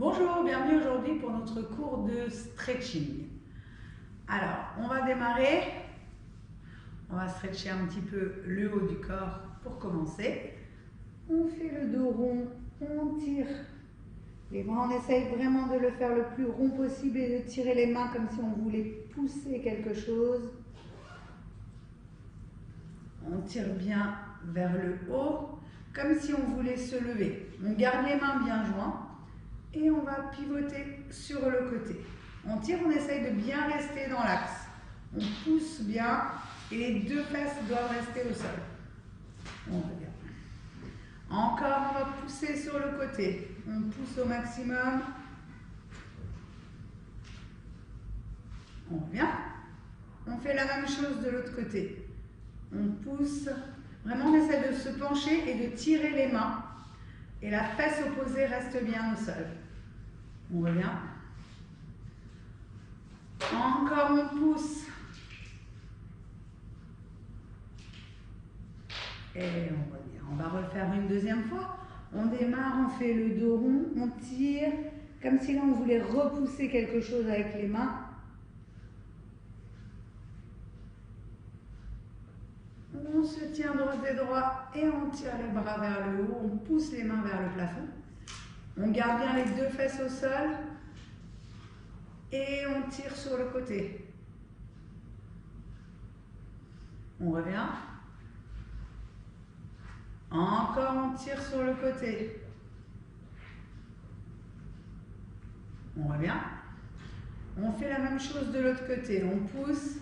Bonjour, bienvenue aujourd'hui pour notre cours de stretching. Alors, on va démarrer. On va stretcher un petit peu le haut du corps pour commencer. On fait le dos rond, on tire les bras, on essaye vraiment de le faire le plus rond possible et de tirer les mains comme si on voulait pousser quelque chose. On tire bien vers le haut, comme si on voulait se lever. On garde les mains bien jointes et on va pivoter sur le côté. On tire, on essaye de bien rester dans l'axe. On pousse bien et les deux fesses doivent rester au sol. On regarde. Encore, on va pousser sur le côté. On pousse au maximum. On revient. On fait la même chose de l'autre côté. On pousse. Vraiment, on essaie de se pencher et de tirer les mains. Et la fesse opposée reste bien au sol. On revient. Encore, on pousse. Et on revient. On va refaire une deuxième fois. On démarre, on fait le dos rond, on tire, comme si là on voulait repousser quelque chose avec les mains. On se tient droit et droit et on tire les bras vers le haut, on pousse les mains vers le plafond. On garde bien les deux fesses au sol et on tire sur le côté. On revient. Encore, on tire sur le côté. On revient. On fait la même chose de l'autre côté. On pousse.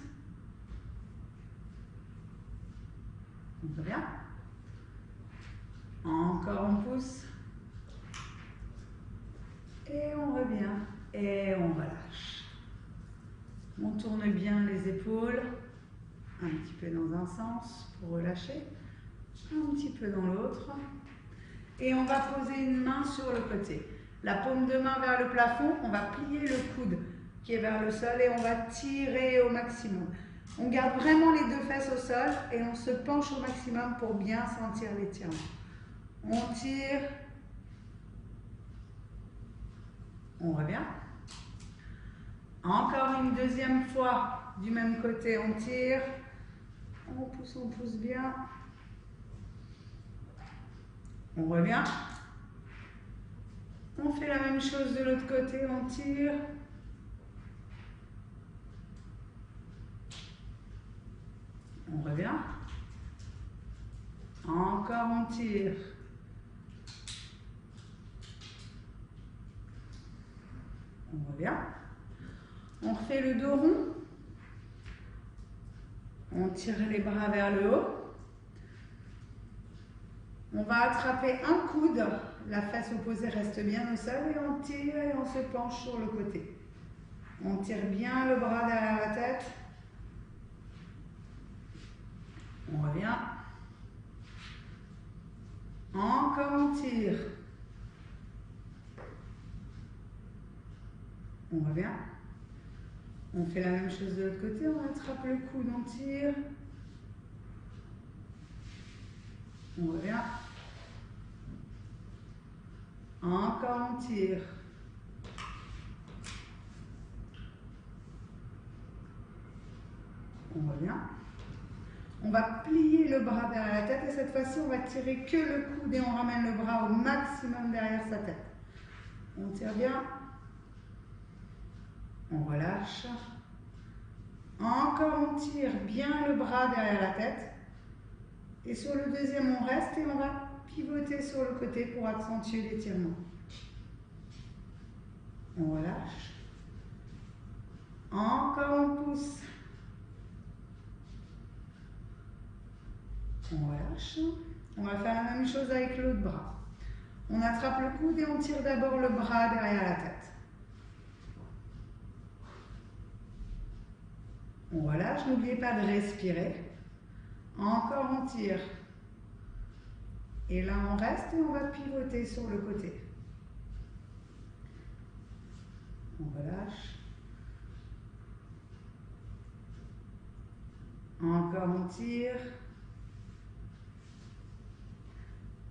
On revient. Encore, on pousse. Et on revient. Et on relâche. On tourne bien les épaules. Un petit peu dans un sens pour relâcher. Un petit peu dans l'autre. Et on va poser une main sur le côté. La paume de main vers le plafond. On va plier le coude qui est vers le sol et on va tirer au maximum. On garde vraiment les deux fesses au sol et on se penche au maximum pour bien sentir l'étirement. On tire. On revient. Encore une deuxième fois du même côté, on tire. On pousse bien. On revient. On fait la même chose de l'autre côté, on tire. On revient. Encore, on tire. On revient. On fait le dos rond. On tire les bras vers le haut. On va attraper un coude. La fesse opposée reste bien au sol et on tire et on se penche sur le côté. On tire bien le bras derrière la tête. On revient. Encore, on tire. On revient. On fait la même chose de l'autre côté. On attrape le coude, on tire. On revient. Encore, on tire. On revient. On va plier le bras derrière la tête et cette fois-ci, on va tirer que le coude et on ramène le bras au maximum derrière sa tête. On tire bien. On relâche. Encore, on tire bien le bras derrière la tête. Et sur le deuxième, on reste et on va pivoter sur le côté pour accentuer l'étirement. On relâche. Encore, on pousse. On relâche. On va faire la même chose avec l'autre bras. On attrape le coude et on tire d'abord le bras derrière la tête. On relâche, n'oubliez pas de respirer. Encore, on tire. Et là, on reste et on va pivoter sur le côté. On relâche. Encore, on tire.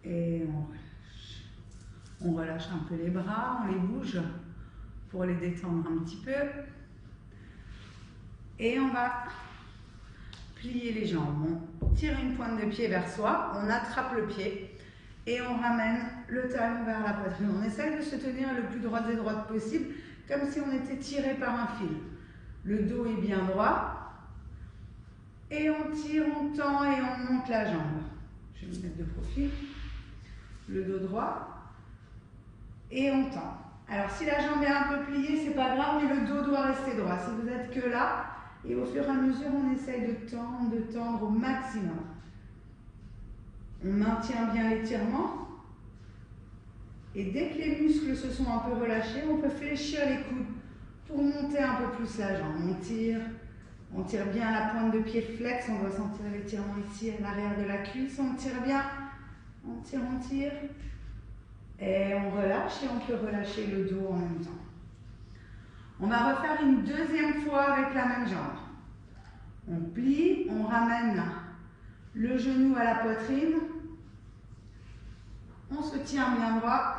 Et on relâche. On relâche un peu les bras, on les bouge pour les détendre un petit peu. Et on va plier les jambes. On tire une pointe de pied vers soi, on attrape le pied et on ramène le talon vers la poitrine. On essaye de se tenir le plus droite et droite possible, comme si on était tiré par un fil. Le dos est bien droit. Et on tire, on tend et on monte la jambe. Je vais me mettre de profil. Le dos droit. Et on tend. Alors si la jambe est un peu pliée, c'est pas grave, mais le dos doit rester droit. Si vous êtes que là, et au fur et à mesure, on essaye de tendre au maximum. On maintient bien l'étirement. Et dès que les muscles se sont un peu relâchés, on peut fléchir les coudes pour monter un peu plus la jambe. On tire bien la pointe de pied flex, on doit sentir l'étirement ici à l'arrière de la cuisse. On tire bien, on tire. Et on relâche et on peut relâcher le dos en même temps. On va refaire une deuxième fois avec la même jambe. On plie, on ramène le genou à la poitrine. On se tient bien droit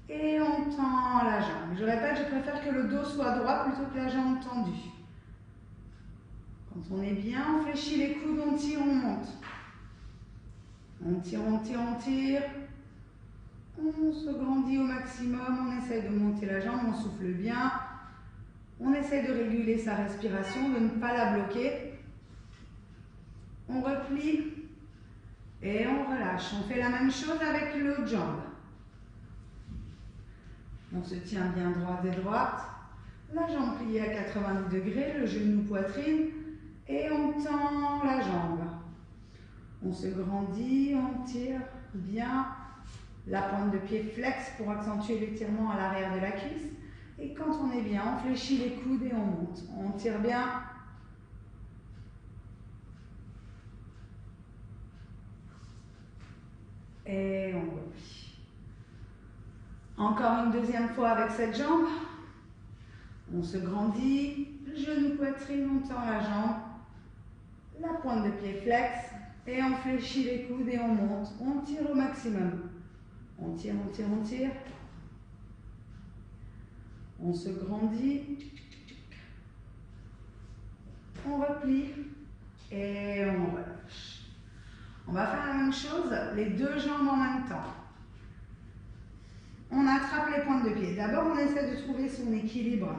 et on tend la jambe. Je répète, je préfère que le dos soit droit plutôt que la jambe tendue. Quand on est bien, on fléchit les coudes, on tire, on monte. On tire. On se grandit au maximum, on essaye de monter la jambe, on souffle bien. On essaye de réguler sa respiration, de ne pas la bloquer. On replie et on relâche. On fait la même chose avec l'autre jambe. On se tient bien droite et droite. La jambe pliée à 90 degrés, le genou poitrine. Et on tend la jambe. On se grandit, on tire bien. La pointe de pied flex pour accentuer l'étirement à l'arrière de la cuisse. Et quand on est bien, on fléchit les coudes et on monte. On tire bien. Et on replie. Encore une deuxième fois avec cette jambe. On se grandit. Genou poitrine, on tend la jambe. La pointe de pied flex. Et on fléchit les coudes et on monte. On tire au maximum. On tire. On se grandit. On replie. Et on relâche. On va faire la même chose, les deux jambes en même temps. On attrape les pointes de pied. D'abord, on essaie de trouver son équilibre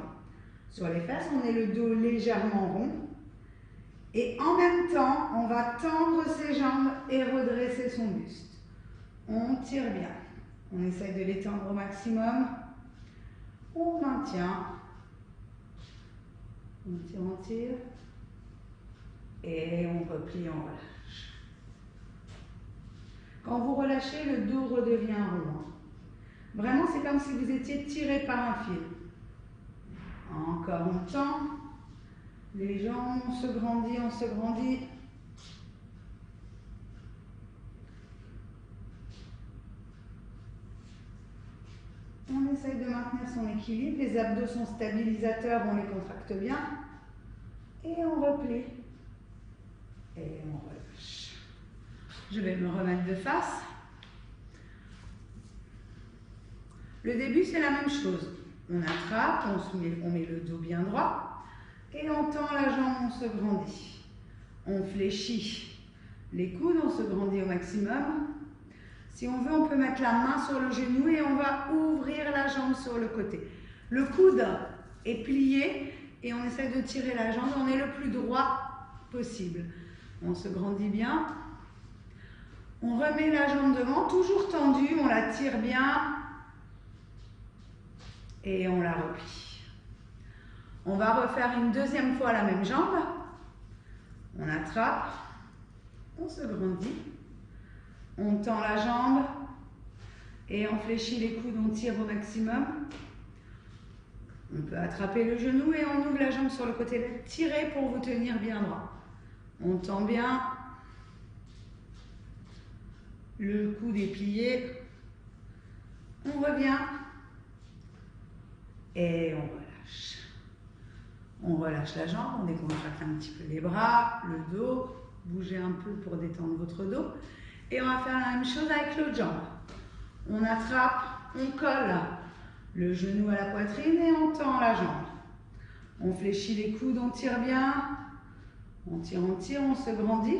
sur les fesses. On est le dos légèrement rond. Et en même temps, on va tendre ses jambes et redresser son buste. On tire bien. On essaie de l'étendre au maximum. On maintient. On tire. Et on replie, on relâche. Quand vous relâchez, le dos redevient rond. Vraiment, c'est comme si vous étiez tiré par un fil. Encore on tend. Les jambes, on se grandit. On essaye de maintenir son équilibre. Les abdos sont stabilisateurs, on les contracte bien. Et on replie. Et on relâche. Je vais me remettre de face. Le début, c'est la même chose. On attrape, on met le dos bien droit. Et on tend la jambe, on se grandit. On fléchit les coudes, on se grandit au maximum. Si on veut, on peut mettre la main sur le genou et on va ouvrir la jambe sur le côté. Le coude est plié et on essaie de tirer la jambe. On est le plus droit possible. On se grandit bien. On remet la jambe devant, toujours tendue. On la tire bien. Et on la replie. On va refaire une deuxième fois la même jambe. On attrape. On se grandit. On tend la jambe et on fléchit les coudes, on tire au maximum. On peut attraper le genou et on ouvre la jambe sur le côté. Tirez pour vous tenir bien droit. On tend bien. Le coude est plié. On revient. Et on relâche. On relâche la jambe, on décontracte un petit peu les bras, le dos. Bougez un peu pour détendre votre dos. Et on va faire la même chose avec l'autre jambe. On attrape, on colle le genou à la poitrine et on tend la jambe. On fléchit les coudes, on tire bien. On tire, on se grandit.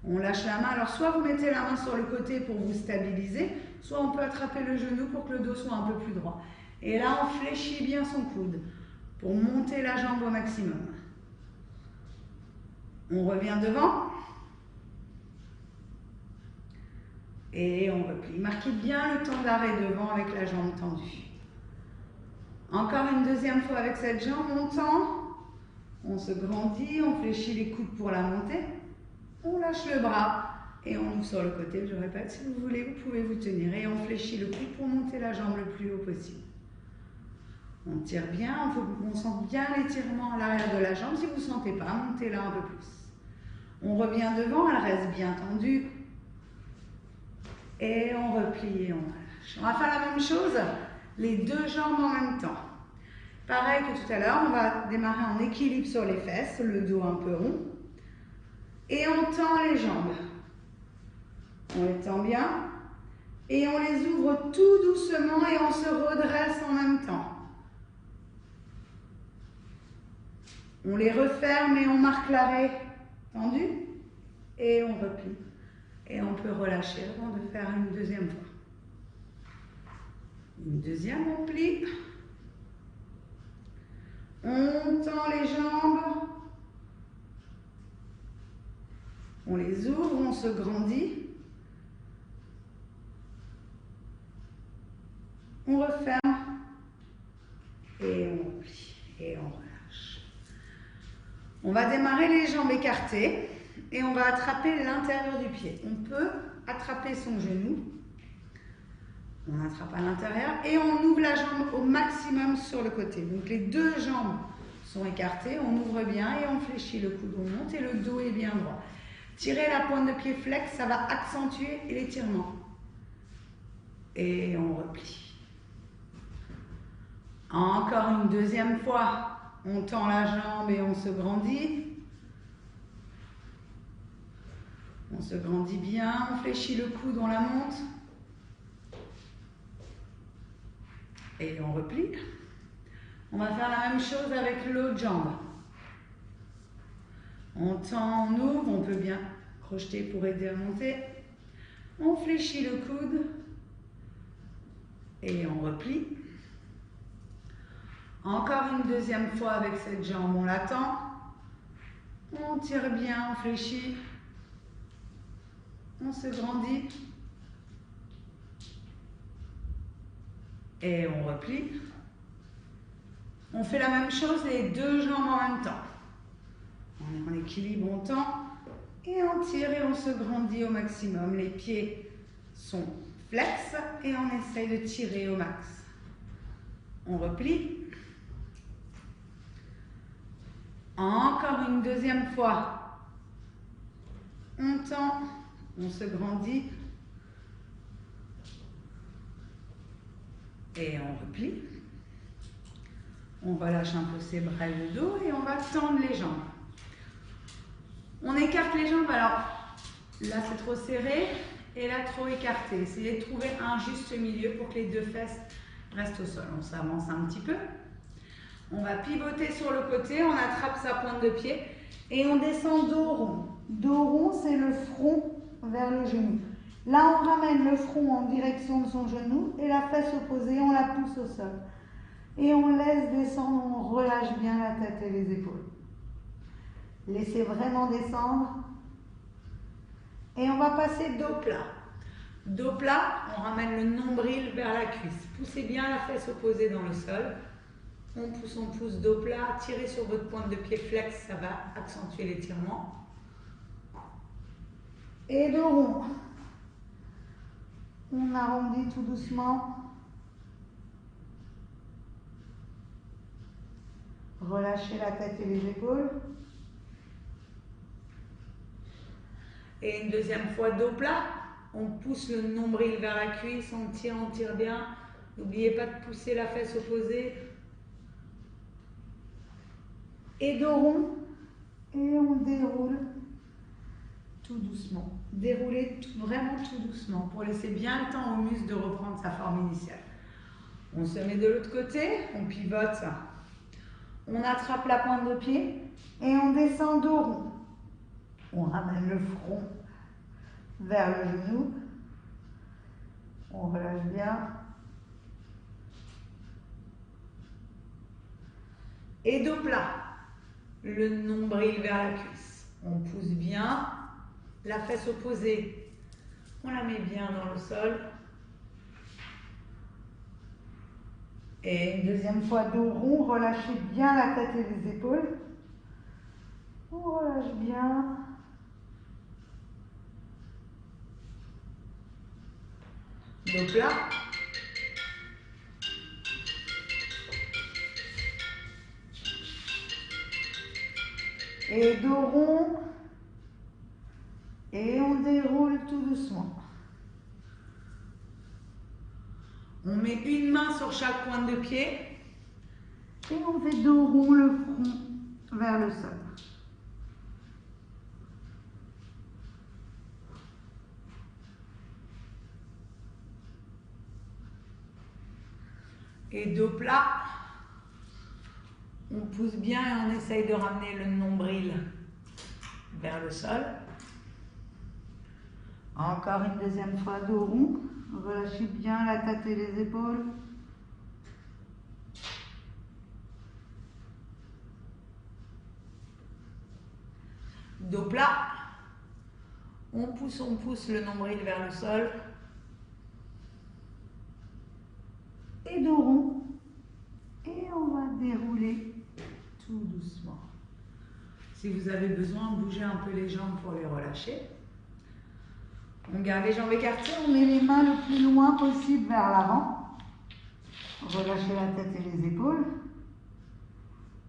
On lâche la main. Alors, soit vous mettez la main sur le côté pour vous stabiliser, soit on peut attraper le genou pour que le dos soit un peu plus droit. Et là, on fléchit bien son coude pour monter la jambe au maximum. On revient devant. Et on replie. Marquez bien le temps d'arrêt devant avec la jambe tendue. Encore une deuxième fois avec cette jambe, on tend. On se grandit, on fléchit les coudes pour la montée. On lâche le bras et on ouvre sur le côté. Je répète, si vous voulez, vous pouvez vous tenir. Et on fléchit le coude pour monter la jambe le plus haut possible. On tire bien, il faut qu'on sente bien l'étirement à l'arrière de la jambe. Si vous ne sentez pas, montez-la un peu plus. On revient devant, elle reste bien tendue. Et on replie et on relâche. On va faire la même chose, les deux jambes en même temps. Pareil que tout à l'heure, on va démarrer en équilibre sur les fesses, le dos un peu rond. Et on tend les jambes. On les tend bien. Et on les ouvre tout doucement et on se redresse en même temps. On les referme et on marque l'arrêt tendu. Et on replie. Et on peut relâcher avant de faire une deuxième fois. Une deuxième, on plie. On tend les jambes. On les ouvre, on se grandit. On referme. Et on plie. Et on relâche. On va démarrer les jambes écartées. Et on va attraper l'intérieur du pied. On peut attraper son genou. On attrape à l'intérieur et on ouvre la jambe au maximum sur le côté. Donc les deux jambes sont écartées, on ouvre bien et on fléchit le coude, on monte et le dos est bien droit. Tirez la pointe de pied flex, ça va accentuer l'étirement. Et on replie. Encore une deuxième fois, on tend la jambe et on se grandit. On se grandit bien, on fléchit le coude, on la monte. Et on replie. On va faire la même chose avec l'autre jambe. On tend, on ouvre, on peut bien crocheter pour aider à monter. On fléchit le coude. Et on replie. Encore une deuxième fois avec cette jambe, on la tend. On tire bien, on fléchit. On se grandit. Et on replie. On fait la même chose, les deux jambes en même temps. On est en équilibre, on tend. Et on tire et on se grandit au maximum. Les pieds sont flex et on essaye de tirer au max. On replie. Encore une deuxième fois. On tend. On se grandit et on replie. On relâche un peu ses bras et le dos et on va tendre les jambes. On écarte les jambes, alors là c'est trop serré et là trop écarté. Essayez de trouver un juste milieu pour que les deux fesses restent au sol. On s'avance un petit peu. On va pivoter sur le côté, on attrape sa pointe de pied et on descend dos rond. Dos rond, c'est le front vers le genou. Là, on ramène le front en direction de son genou et la fesse opposée, on la pousse au sol. Et on laisse descendre, on relâche bien la tête et les épaules. Laissez vraiment descendre. Et on va passer dos plat. Dos plat, on ramène le nombril vers la cuisse. Poussez bien la fesse opposée dans le sol. On pousse dos plat. Tirez sur votre pointe de pied flex, ça va accentuer l'étirement. Et dos rond. On arrondit tout doucement. Relâchez la tête et les épaules. Et une deuxième fois dos plat. On pousse le nombril vers la cuisse, on tire bien. N'oubliez pas de pousser la fesse opposée. Et dos rond. Et on déroule tout doucement. Déroulez vraiment tout doucement pour laisser bien le temps au muscle de reprendre sa forme initiale. On se met de l'autre côté, on pivote, on attrape la pointe de pied et on descend dos rond. On ramène le front vers le genou. On relâche bien. Et dos plat. Le nombril vers la cuisse. On pousse bien. La fesse opposée. On la met bien dans le sol. Et une deuxième fois dos rond. Relâchez bien la tête et les épaules. On relâche bien. Dos plat. Et dos rond. Et on déroule tout doucement. On met une main sur chaque pointe de pied. Et on fait dos rond, le front vers le sol. Et dos plat. On pousse bien et on essaye de ramener le nombril vers le sol. Encore une deuxième fois, dos rond. Relâchez bien la tête et les épaules. Dos plat. On pousse le nombril vers le sol. Et dos rond. Et on va dérouler tout doucement. Si vous avez besoin, bougez un peu les jambes pour les relâcher. On garde les jambes écartées, on met les mains le plus loin possible vers l'avant. Relâchez la tête et les épaules.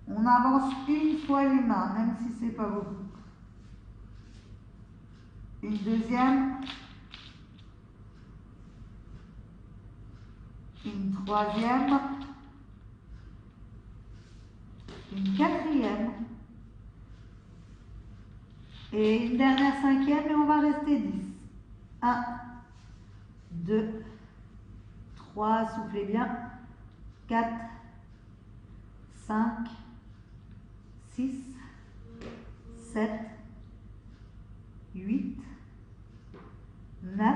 On avance une fois les mains, même si ce n'est pas beaucoup. Une deuxième. Une troisième. Une quatrième. Et une dernière cinquième et on va rester 10. 1, 2, 3, soufflez bien. 4, 5, 6, 7, 8, 9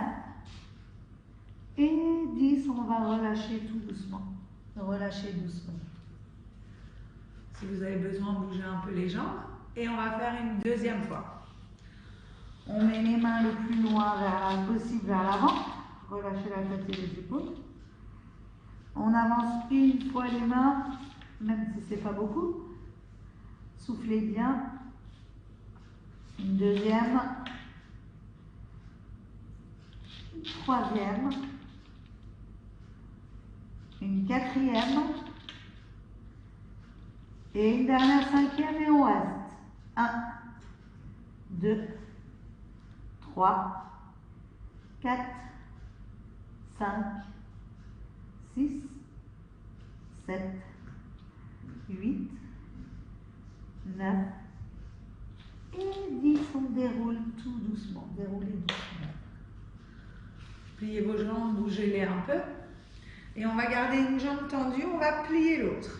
et 10. On va relâcher tout doucement. Relâchez doucement. Si vous avez besoin, bougez un peu les jambes. Et on va faire une deuxième fois. On met les mains le plus loin possible vers l'avant. Relâchez la tête et les épaules. On avance une fois les mains, même si ce n'est pas beaucoup. Soufflez bien. Une deuxième. Une troisième. Une quatrième. Et une dernière cinquième et on reste. 1, 2, 3, 4, 5, 6, 7, 8, 9 et 10. On déroule tout doucement. Déroulez doucement. Pliez vos jambes, bougez-les un peu. Et on va garder une jambe tendue, on va plier l'autre.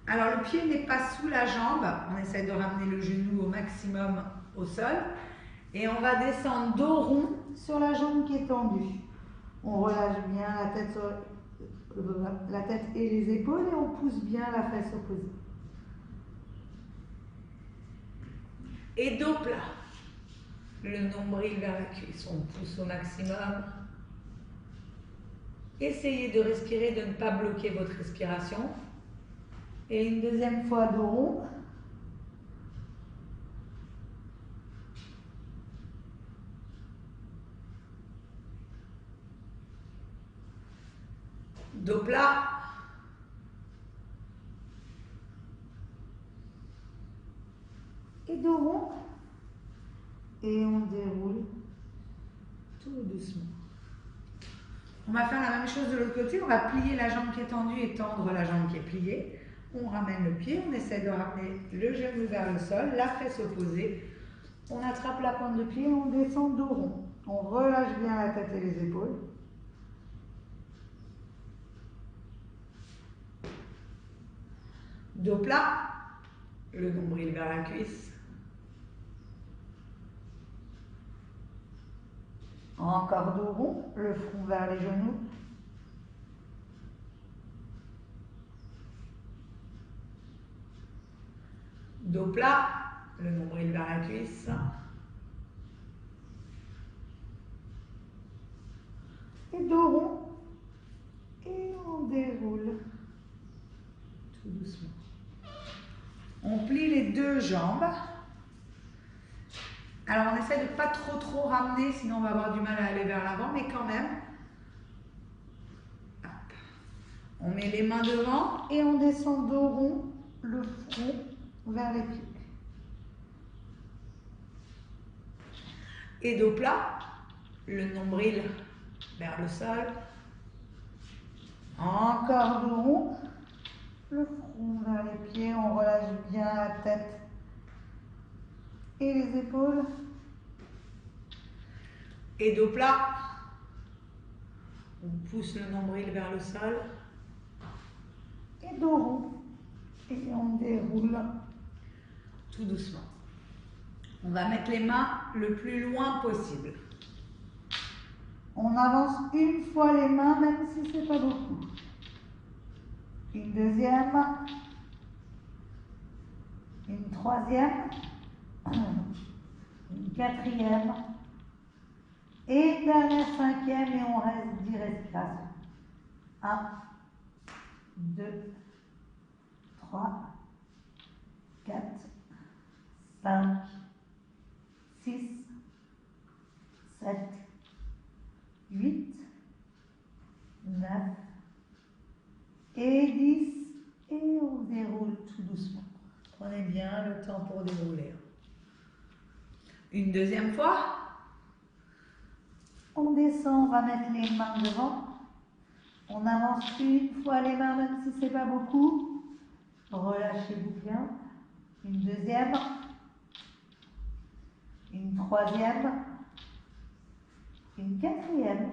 Alors le pied n'est pas sous la jambe, on essaie de ramener le genou au maximum au sol. Et on va descendre dos rond sur la jambe qui est tendue. On relâche bien la tête et les épaules et on pousse bien la fesse opposée. Et dos plat. Le nombril vers la cuisse, on pousse au maximum. Essayez de respirer, de ne pas bloquer votre respiration. Et une deuxième fois dos rond. Dos plat. Et dos rond. Et on déroule tout doucement. On va faire la même chose de l'autre côté. On va plier la jambe qui est tendue et tendre la jambe qui est pliée. On ramène le pied, on essaie de ramener le genou vers le sol, la fesse opposée. On attrape la pointe de pied et on descend dos rond. On relâche bien la tête et les épaules. Dos plat, le nombril vers la cuisse. Encore dos rond, le front vers les genoux. Dos plat, le nombril vers la cuisse. Et dos rond. Et on déroule. Tout doucement. On plie les deux jambes. Alors on essaie de ne pas trop ramener, sinon on va avoir du mal à aller vers l'avant, mais quand même. Hop. On met les mains devant et on descend dos rond, le front vers les pieds. Et dos plat, le nombril vers le sol. Encore dos rond, le front vers les pieds, on relâche bien la tête et les épaules. Et dos plat, on pousse le nombril vers le sol. Et dos rond, et on déroule tout doucement. On va mettre les mains le plus loin possible. On avance une fois les mains, même si c'est pas beaucoup. Une deuxième, une troisième, une quatrième, et une dernière cinquième, et on reste 10 respirations. 1, 2, 3, 4, 5, 6, 7, 8, 9 et 10. Et on déroule tout doucement. Prenez bien le temps pour dérouler. Une deuxième fois. On descend, on va mettre les mains devant. On avance une fois les mains, même si c'est pas beaucoup. Relâchez-vous bien. Une deuxième. Une troisième. Une quatrième.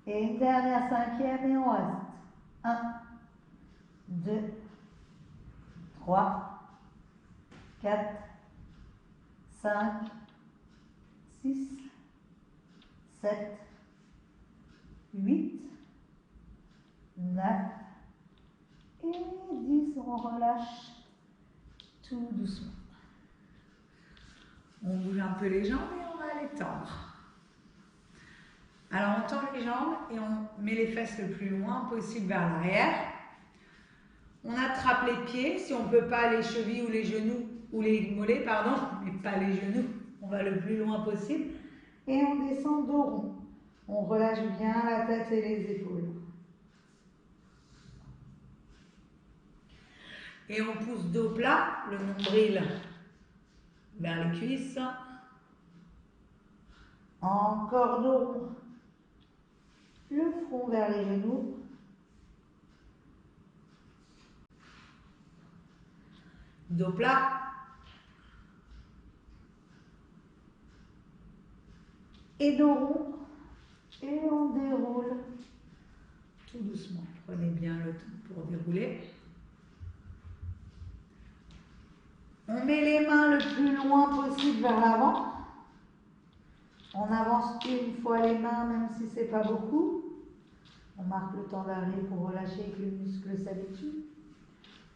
Et une dernière cinquième et on reste. 1, 2, 3, 4, 5, 6, 7, 8, 9 et 10. On relâche tout doucement. On bouge un peu les jambes et on va les tendre. Alors on tend les jambes et on met les fesses le plus loin possible vers l'arrière. On attrape les pieds, si on ne peut pas les chevilles ou les genoux, ou les mollets, pardon, mais pas les genoux, on va le plus loin possible. Et on descend dos rond. On relâche bien la tête et les épaules. Et on pousse dos plat, le nombril vers les cuisses. Encore dos rond. Le front vers les genoux. Dos plat. Et dos rond. Et on déroule tout doucement. Prenez bien le temps pour dérouler. On met les mains le plus loin possible vers l'avant. On avance une fois les mains, même si c'est pas beaucoup. On marque le temps d'arrêt pour relâcher et que le muscle s'habitue.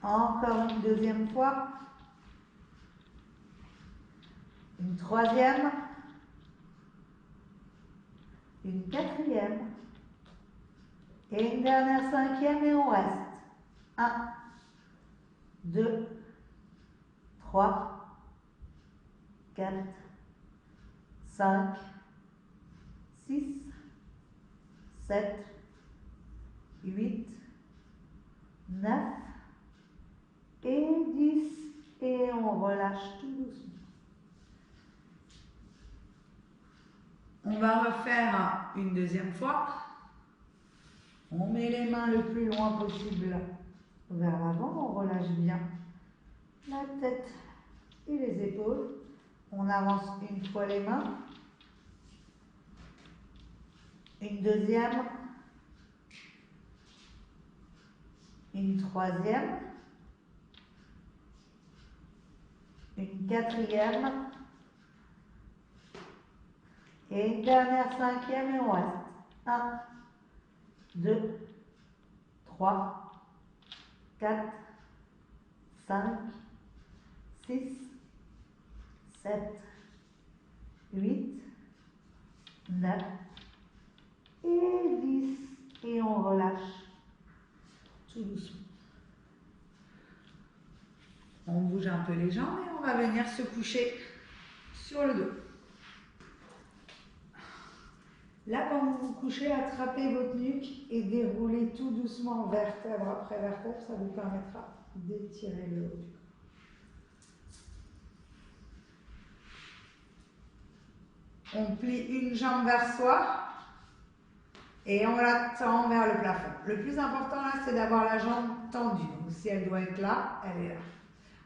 Encore une deuxième fois. Une troisième. Une quatrième. Et une dernière cinquième et on reste. 1, 2, 3, 4, 5, 6, 7, 8, 9 et 10. Et on relâche tout doucement. On va refaire une deuxième fois. On met les mains le plus loin possible vers l'avant. On relâche bien la tête et les épaules. On avance une fois les mains. Une deuxième. Une troisième. Une quatrième. Et une dernière cinquième et on reste. 1, 2, 3, 4, 5, 6, 7, 8, 9 et 10. Et on relâche tout doucement. On bouge un peu les jambes et on va venir se coucher sur le dos. Là, quand vous vous couchez, attrapez votre nuque et déroulez tout doucement vertèbre après vertèbre. Ça vous permettra d'étirer le haut du corps. On plie une jambe vers soi et on la tend vers le plafond. Le plus important là, c'est d'avoir la jambe tendue. Donc si elle doit être là, elle est là.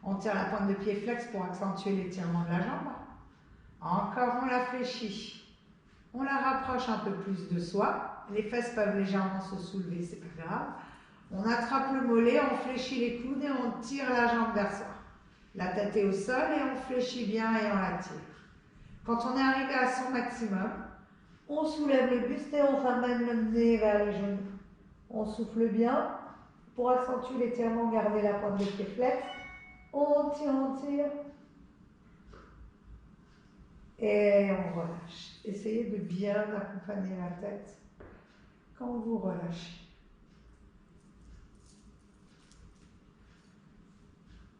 On tire la pointe de pied flex pour accentuer l'étirement de la jambe. Encore, on la fléchit. On la rapproche un peu plus de soi. Les fesses peuvent légèrement se soulever, c'est pas grave. On attrape le mollet, on fléchit les coudes et on tire la jambe vers soi. La tête est au sol et on fléchit bien et on la tire. Quand on est arrivé à son maximum, on soulève le buste et on ramène le nez vers les genoux. On souffle bien pour accentuer l'étirement, garder la pointe de pied flex. On tire, on tire. Et on relâche. Essayez de bien accompagner la tête quand vous relâchez.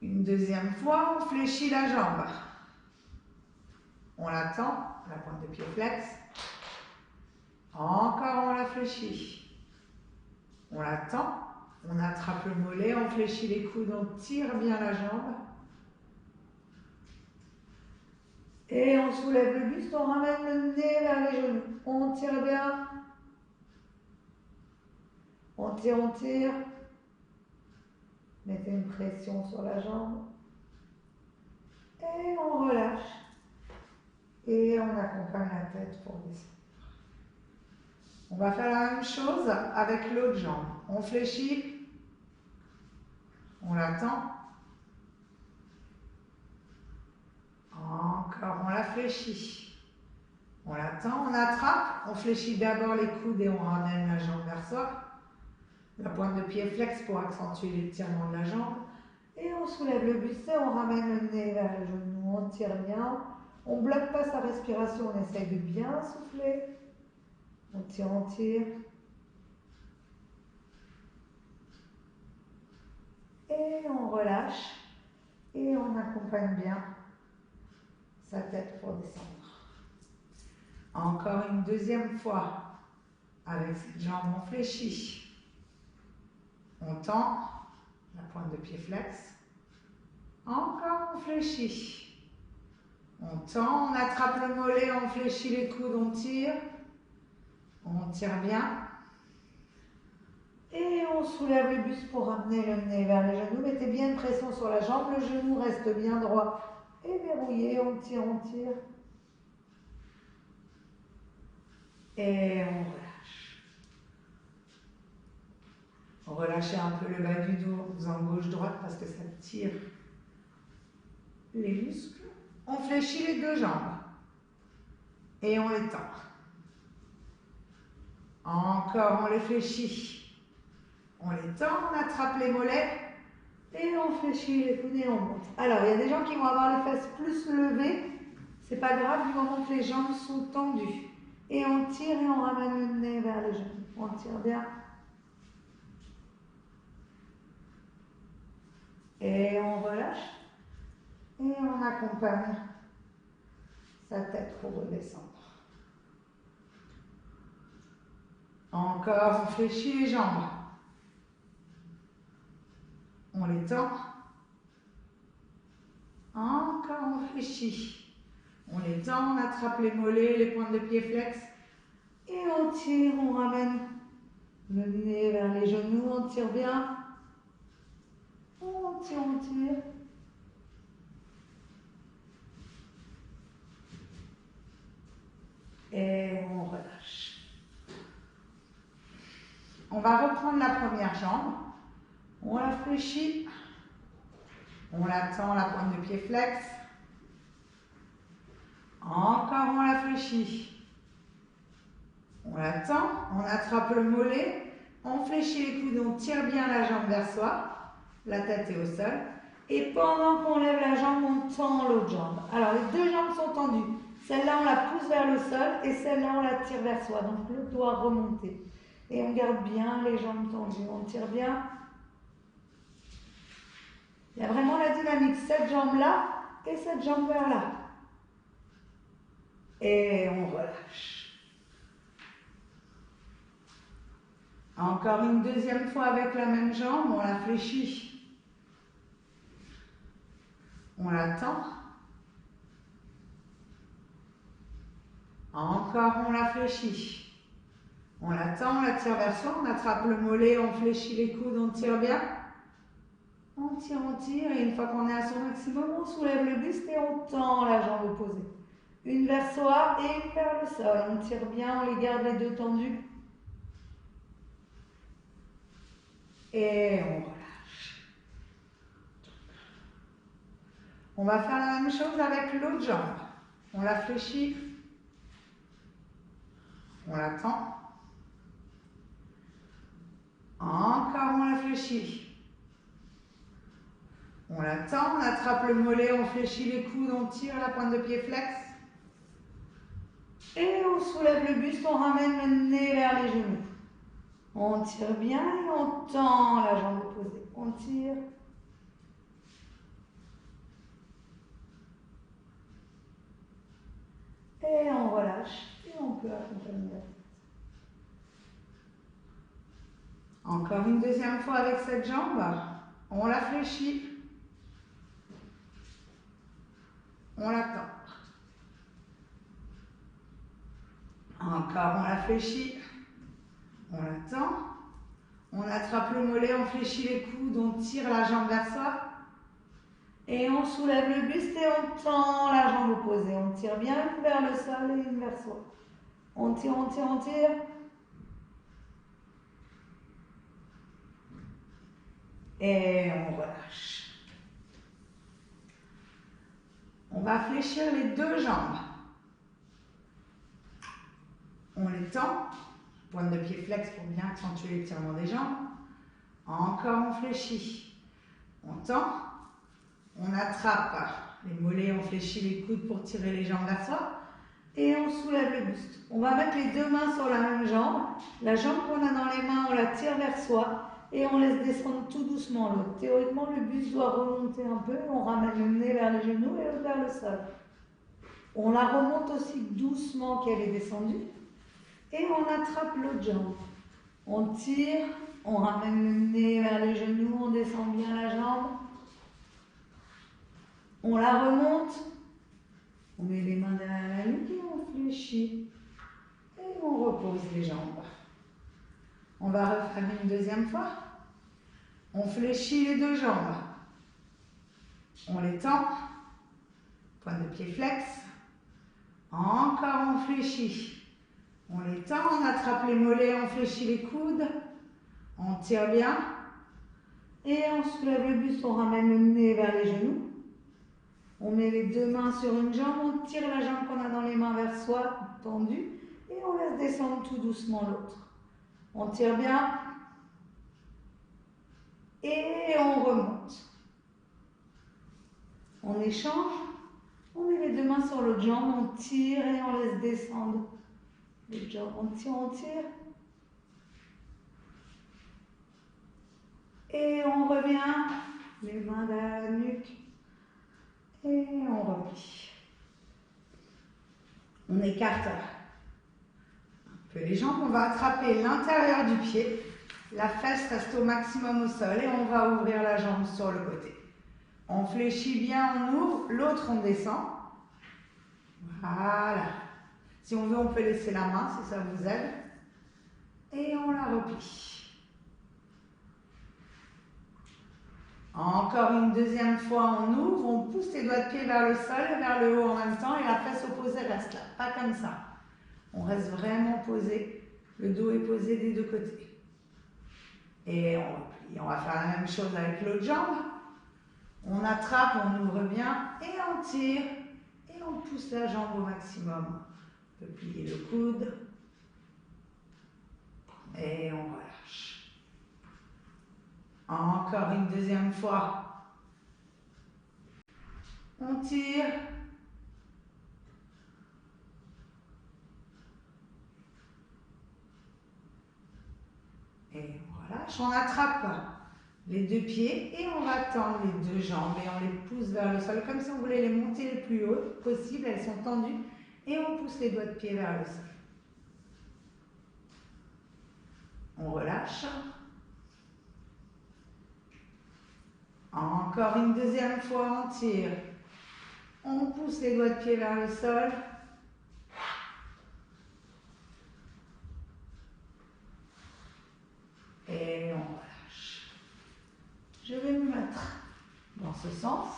Une deuxième fois, on fléchit la jambe. On la tend, la pointe de pied flex. Encore, on la fléchit. On la tend, on attrape le mollet, on fléchit les coudes, on tire bien la jambe. Et on soulève le buste, on ramène le nez vers les genoux. On tire bien. On tire, on tire. Mettez une pression sur la jambe. Et on relâche. Et on accompagne la tête pour descendre. On va faire la même chose avec l'autre jambe. On fléchit. On la tend. Encore, on la fléchit. On la tend, on attrape. On fléchit d'abord les coudes et on ramène la jambe vers soi. La pointe de pied flex pour accentuer l'étirement de la jambe. Et on soulève le buste et on ramène le nez vers le genou. On tire bien. On ne bloque pas sa respiration. On essaye de bien souffler. On tire, on tire. Et on relâche. Et on accompagne bien sa tête pour descendre. Encore une deuxième fois. Avec cette jambe, on fléchit. On tend la pointe de pied flex. Encore, on fléchit. On tend, on attrape le mollet, on fléchit les coudes, on tire. On tire bien. Et on soulève le buste pour ramener le nez vers les genoux. Mettez bien une pression sur la jambe, le genou reste bien droit et verrouillé. On tire, on tire. Et on relâche. Relâchez un peu le bas du dos, en gauche-droite parce que ça tire les muscles. On fléchit les deux jambes et on les tend. Encore, on les fléchit. On les tend, on attrape les mollets et on fléchit les coudes et on monte. Alors, il y a des gens qui vont avoir les fesses plus levées. C'est pas grave du moment que les jambes sont tendues. Et on tire et on ramène le nez vers les genoux. On tire bien. Et on relâche. Et on accompagne sa tête pour redescendre. Encore, on fléchit les jambes. On les tend. Encore, on fléchit. On les tend, on attrape les mollets, les pointes de pied flex. Et on tire, on ramène le nez vers les genoux, on tire bien. On tire, on tire. On va reprendre la première jambe. On la fléchit. On la tend, la pointe de pied flex. Encore, on la fléchit. On la tend, on attrape le mollet, on fléchit les coudes, on tire bien la jambe vers soi. La tête est au sol. Et pendant qu'on lève la jambe, on tend l'autre jambe. Alors, les deux jambes sont tendues. Celle-là, on la pousse vers le sol et celle-là, on la tire vers soi. Donc, l'autre doit remonter. Et on garde bien les jambes tendues. On tire bien. Il y a vraiment la dynamique. Cette jambe-là et cette jambe vers là. Et on relâche. Encore une deuxième fois avec la même jambe, on la fléchit. On la tend. Encore, on la fléchit. On la tend, on la tire vers soi, on attrape le mollet, on fléchit les coudes, on tire bien. On tire, et une fois qu'on est à son maximum, on soulève le buste et on tend la jambe opposée. Une vers soi et une vers le sol. On tire bien, on les garde les deux tendus. Et on relâche. On va faire la même chose avec l'autre jambe. On la fléchit. On la tend. Encore, on la fléchit. On la tend, on attrape le mollet, on fléchit les coudes, on tire la pointe de pied flex. Et on soulève le buste, on ramène le nez vers les genoux. On tire bien et on tend la jambe opposée. On tire. Et on relâche. Et on peut accompagner la tête. Encore une deuxième fois avec cette jambe. On la fléchit. On la tend. Encore, on la fléchit. On la tend. On attrape le mollet, on fléchit les coudes, on tire la jambe vers soi. Et on soulève le buste et on tend la jambe opposée. On tire bien une vers le sol et une vers soi. On tire, on tire, on tire. Et on relâche. On va fléchir les deux jambes. On les tend. Pointe de pied flex pour bien accentuer l'étirement des jambes. Encore, on fléchit. On tend. On attrape les mollets, on fléchit les coudes pour tirer les jambes vers soi. Et on soulève le buste. On va mettre les deux mains sur la même jambe. La jambe qu'on a dans les mains, on la tire vers soi. Et on laisse descendre tout doucement l'autre. Théoriquement, le buste doit remonter un peu. On ramène le nez vers les genoux et l'autre vers le sol. On la remonte aussi doucement qu'elle est descendue. Et on attrape l'autre jambe. On tire, on ramène le nez vers les genoux, on descend bien la jambe. On la remonte. On met les mains derrière la nuque et on fléchit. Et on repose les jambes. On va refaire une deuxième fois. On fléchit les deux jambes. On les tend. Pointe de pied flex. Encore, on fléchit. On les tend, on attrape les mollets, on fléchit les coudes. On tire bien. Et on soulève le buste, on ramène le nez vers les genoux. On met les deux mains sur une jambe, on tire la jambe qu'on a dans les mains vers soi, tendue. Et on laisse descendre tout doucement l'autre. On tire bien. Et on remonte. On échange. On met les deux mains sur l'autre jambe, on tire et on laisse descendre. L'autre jambe, on tire, on tire. Et on revient. Les mains derrière la nuque. Et on replie. On écarte un peu les jambes. On va attraper l'intérieur du pied. La fesse reste au maximum au sol et on va ouvrir la jambe sur le côté. On fléchit bien, on ouvre. L'autre, on descend. Voilà. Si on veut, on peut laisser la main si ça vous aide. Et on la replie. Encore une deuxième fois, on ouvre, on pousse les doigts de pied vers le sol et vers le haut en même temps et la fesse opposée reste là, pas comme ça. On reste vraiment posé, le dos est posé des deux côtés. Et on replie. On va faire la même chose avec l'autre jambe. On attrape, on ouvre bien et on tire. Et on pousse la jambe au maximum. On peut plier le coude. Et on relâche. Encore une deuxième fois. On tire. Et on relâche. On attrape les deux pieds et on va tendre les deux jambes et on les pousse vers le sol comme si on voulait les monter le plus haut possible. Elles sont tendues et on pousse les doigts de pied vers le sol. On relâche. Encore une deuxième fois, on tire. On pousse les doigts de pied vers le sol. Et on relâche. Je vais me mettre dans ce sens.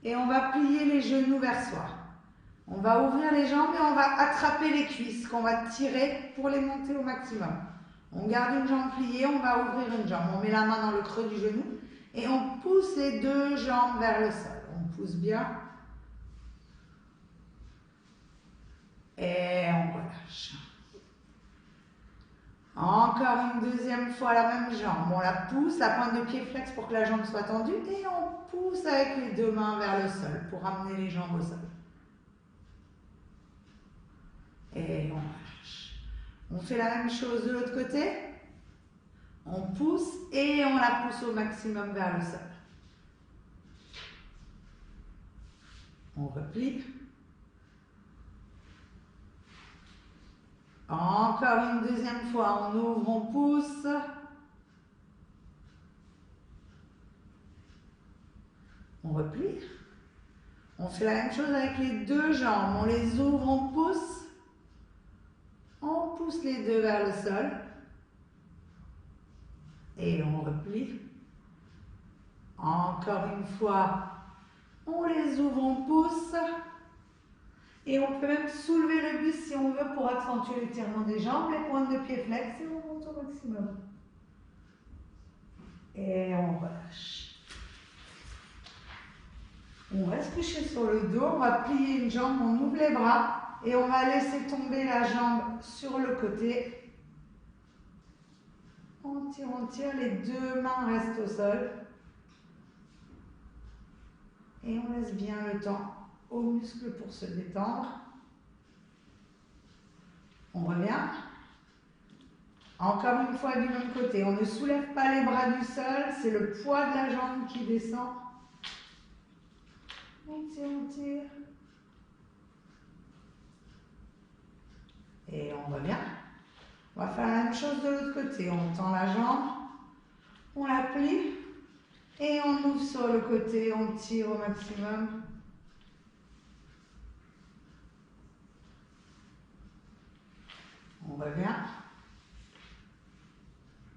Et on va plier les genoux vers soi. On va ouvrir les jambes et on va attraper les cuisses qu'on va tirer pour les monter au maximum. On garde une jambe pliée, on va ouvrir une jambe. On met la main dans le creux du genou et on pousse les deux jambes vers le sol. On pousse bien. Et on relâche. Encore une deuxième fois la même jambe. On la pousse, la pointe de pied flex pour que la jambe soit tendue et on pousse avec les deux mains vers le sol pour amener les jambes au sol. Et on relâche. On fait la même chose de l'autre côté. On pousse et on la pousse au maximum vers le sol. On replie. Encore une deuxième fois, on ouvre, on pousse. On replie. On fait la même chose avec les deux jambes. On les ouvre, on pousse. On pousse les deux vers le sol. Et on replie. Encore une fois, on les ouvre, on pousse. Et on peut même soulever le buste si on veut pour accentuer l'étirement des jambes, les pointes de pied flex et on monte au maximum. Et on relâche. On reste couché sur le dos, on va plier une jambe, on ouvre les bras et on va laisser tomber la jambe sur le côté. On tire, les deux mains restent au sol. Et on laisse bien le temps aux muscles pour se détendre. On revient. Encore une fois du même côté. On ne soulève pas les bras du sol, c'est le poids de la jambe qui descend. On tire. Et on revient. On va faire la même chose de l'autre côté. On tend la jambe, on la plie et on ouvre sur le côté, on tire au maximum. On revient.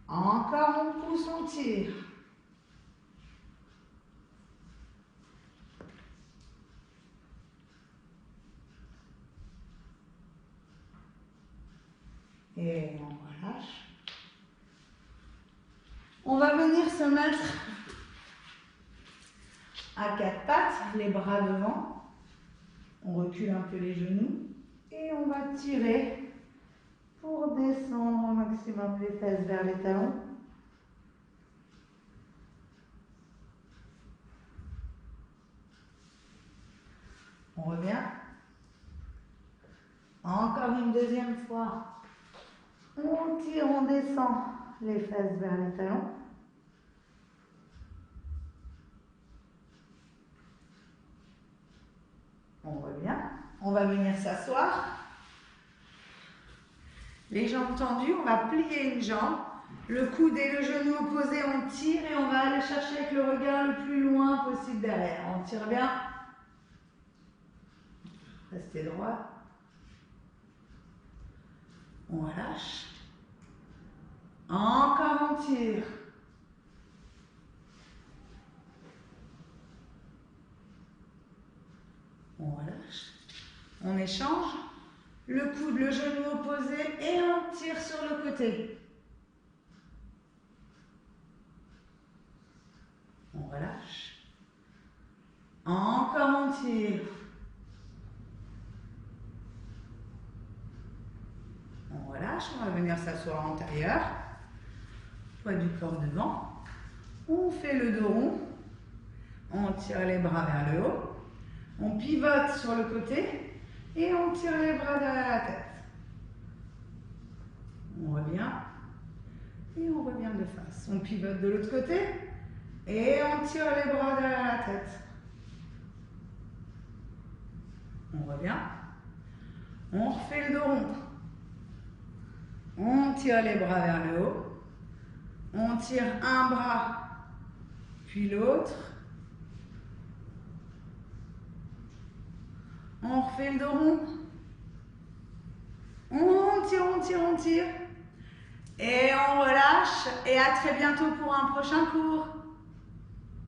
Encore, on pousse, on tire. Et on relâche. On va venir se mettre à quatre pattes, les bras devant. On recule un peu les genoux et on va tirer pour descendre au maximum les fesses vers les talons. On revient. Encore une deuxième fois. On tire, on descend les fesses vers les talons. On revient. On va venir s'asseoir. Les jambes tendues, on va plier une jambe. Le coude et le genou opposés, on tire et on va aller chercher avec le regard le plus loin possible derrière. On tire bien. Restez droit. On relâche. Encore on tire. On relâche. On échange. Le coude, le genou opposé et on tire sur le côté. relâche. Encore on tire. On relâche, on va venir s'asseoir à l'intérieur. Poids du corps devant. On fait le dos rond. On tire les bras vers le haut. On pivote sur le côté. Et on tire les bras derrière la tête. On revient. Et on revient de face. On pivote de l'autre côté. Et on tire les bras derrière la tête. On revient. On refait le dos rond. On tire les bras vers le haut. On tire un bras, puis l'autre. On refait le dos rond. On tire, on tire, on tire. Et on relâche. Et à très bientôt pour un prochain cours.